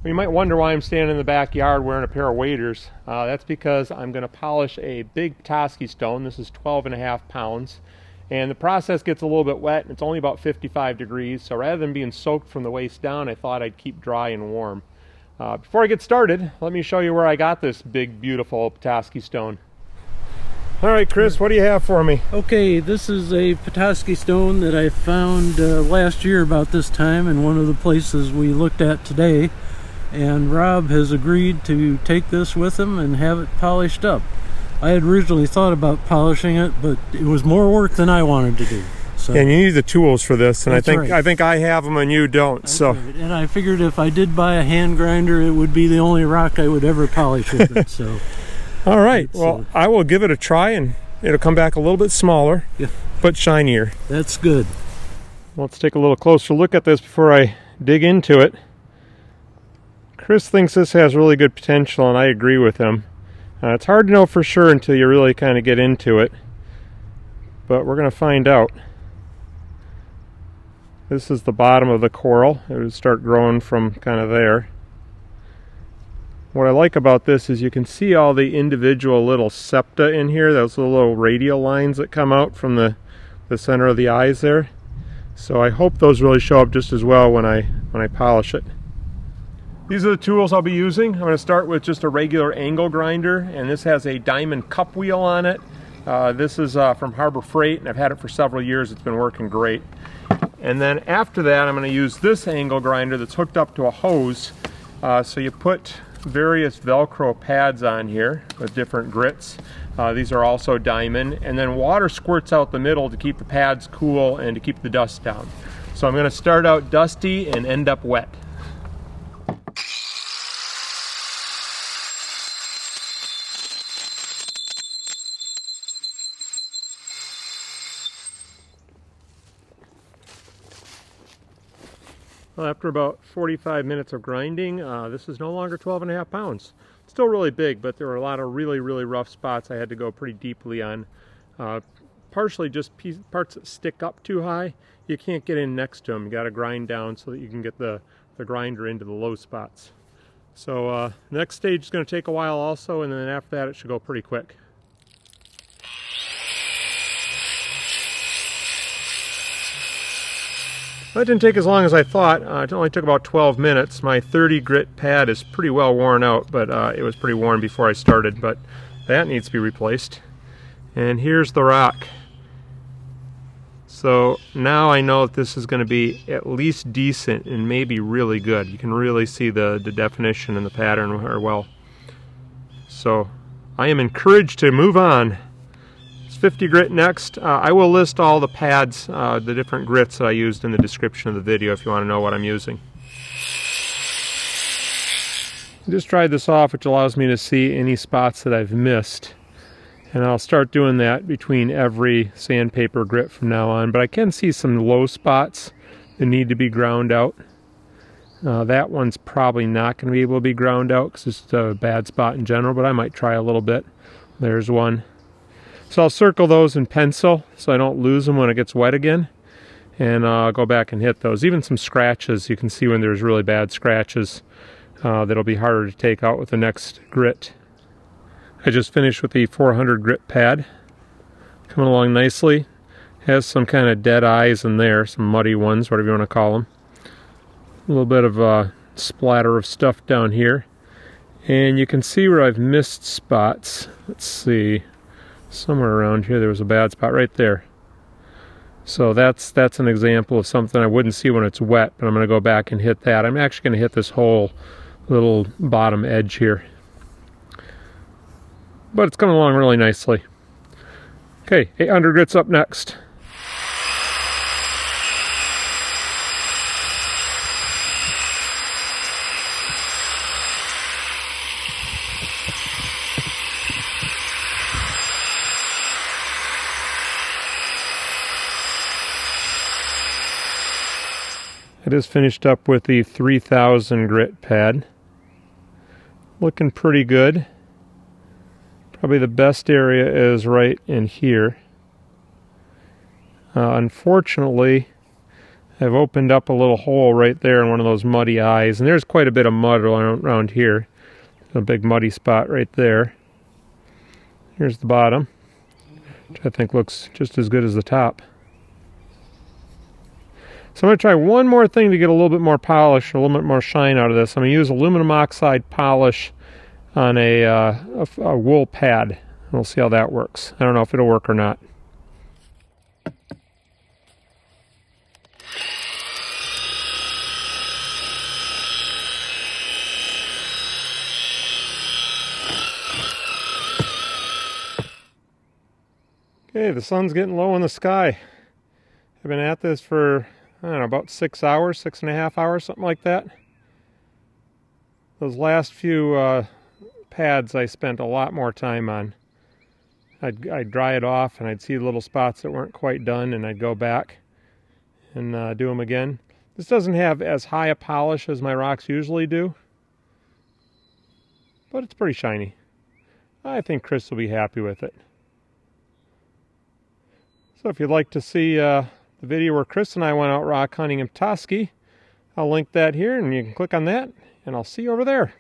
You might wonder why I'm standing in the backyard wearing a pair of waders. That's because I'm going to polish a big Petoskey Stone. This is 12.5 pounds. And the process gets a little bit wet, and it's only about 55 degrees. So rather than being soaked from the waist down, I thought I'd keep dry and warm. Before I get started, let me show you where I got this big, beautiful Petoskey Stone. All right, Chris, what do you have for me? Okay, this is a Petoskey Stone that I found last year about this time in one of the places we looked at today. And Rob has agreed to take this with him and have it polished up. I had originally thought about polishing it, but it was more work than I wanted to do. So, and you need the tools for this, and I think I have them and you don't. That's right. And I figured if I did buy a hand grinder, it would be the only rock I would ever polish with it. So, all right. Well, I will give it a try, and it'll come back a little bit smaller, but shinier. That's good. Let's take a little closer look at this before I dig into it. Chris thinks this has really good potential, and I agree with him. It's hard to know for sure until you really kind of get into it, but we're going to find out. This is the bottom of the coral. It would start growing from kind of there. What I like about this is you can see all the individual little septa in here, those little radial lines that come out from the center of the eyes there. So I hope those really show up just as well when I polish it. These are the tools I'll be using. I'm going to start with just a regular angle grinder, and this has a diamond cup wheel on it. This is from Harbor Freight, and I've had it for several years. It's been working great. And then after that, I'm going to use this angle grinder that's hooked up to a hose. So you put various Velcro pads on here with different grits. These are also diamond, and then water squirts out the middle to keep the pads cool and to keep the dust down. So I'm going to start out dusty and end up wet. Well, after about 45 minutes of grinding, this is no longer 12.5 pounds. It's still really big, but there were a lot of really, really rough spots I had to go pretty deeply on. Partially just parts that stick up too high. You can't get in next to them. You got to grind down so that you can get the grinder into the low spots. So the next stage is going to take a while also, and then after that it should go pretty quick. That didn't take as long as I thought. It only took about 12 minutes. My 30 grit pad is pretty well worn out, but it was pretty worn before I started, but that needs to be replaced. And here's the rock. So now I know that this is going to be at least decent and maybe really good. You can really see the definition and the pattern are well. So I am encouraged to move on. 50 grit next. I will list all the pads, the different grits that I used in the description of the video if you want to know what I'm using. I just tried this off, which allows me to see any spots that I've missed. And I'll start doing that between every sandpaper grit from now on. But I can see some low spots that need to be ground out. That one's probably not going to be able to be ground out because it's a bad spot in general, but I might try a little bit. There's one. So I'll circle those in pencil so I don't lose them when it gets wet again. And I'll go back and hit those. Even some scratches, you can see when there's really bad scratches that'll be harder to take out with the next grit. I just finished with the 400 grit pad. Coming along nicely. Has some kind of dead eyes in there, some muddy ones, whatever you want to call them. A little bit of a splatter of stuff down here. And you can see where I've missed spots. Let's see. Somewhere around here there was a bad spot right there. So that's an example of something I wouldn't see when it's wet, but I'm going to go back and hit that. I'm actually going to hit this whole little bottom edge here. But it's coming along really nicely. Okay, 800 grits up next. I just finished up with the 3000 grit pad. Looking pretty good. Probably the best area is right in here. Unfortunately, I've opened up a little hole right there in one of those muddy eyes, and there's quite a bit of mud around here. A big muddy spot right there. Here's the bottom, which I think looks just as good as the top. So I'm going to try one more thing to get a little bit more polish, a little bit more shine out of this. I'm going to use aluminum oxide polish on a wool pad. And we'll see how that works. I don't know if it'll work or not. Okay, the sun's getting low in the sky. I've been at this for, I don't know, about 6 hours, 6.5 hours, something like that. Those last few pads I spent a lot more time on. I'd dry it off and I'd see little spots that weren't quite done, and I'd go back and do them again. This doesn't have as high a polish as my rocks usually do, but it's pretty shiny. I think Chris will be happy with it. So if you'd like to see the video where Chris and I went out rock hunting in Petoskey, I'll link that here, and you can click on that, and I'll see you over there.